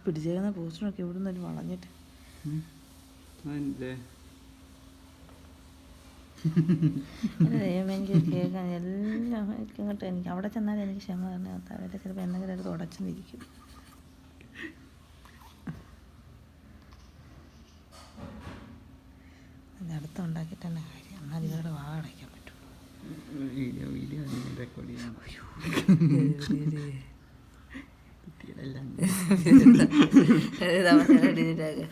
പിടിച്ചേക്കുന്ന പോസ്റ്ററൊക്കെ ഇവിടെ നിന്ന് വളഞ്ഞിട്ട് എനിക്ക് കേൾക്കാൻ എല്ലാം ഇങ്ങോട്ട് എനിക്ക് അവിടെ ചെന്നാലും എനിക്ക് ക്ഷമ തന്നെ അവരുടെ ചിലപ്പോൾ എന്തെങ്കിലുമൊക്കെ തുടച്ചു നിൽക്കും. അത് അടുത്തുണ്ടാക്കിയിട്ട് തന്നെ കാര്യം, എന്നാൽ ഇവരുടെ വാ അടയ്ക്കാൻ പറ്റുള്ളൂ. ഡിലീറ്റ് ആക്കുക.